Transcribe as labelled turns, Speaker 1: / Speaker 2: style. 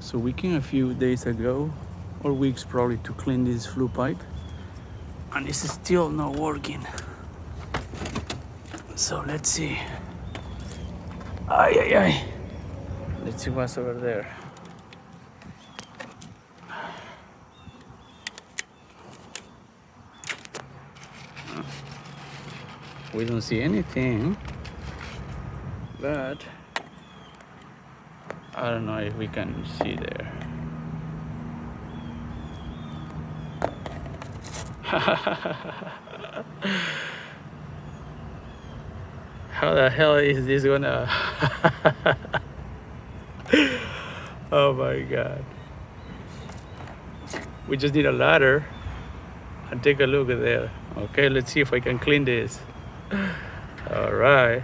Speaker 1: So we came a few days ago, or weeks probably, to clean this flue pipe, and it's still not working. So let's see. Ay, ay, ay. Let's see what's over there. We don't see anything, but I don't know if we can see there. How the hell is this gonna? Oh my god. We just need a ladder and take a look at there. Okay, let's see if I can clean this. All right.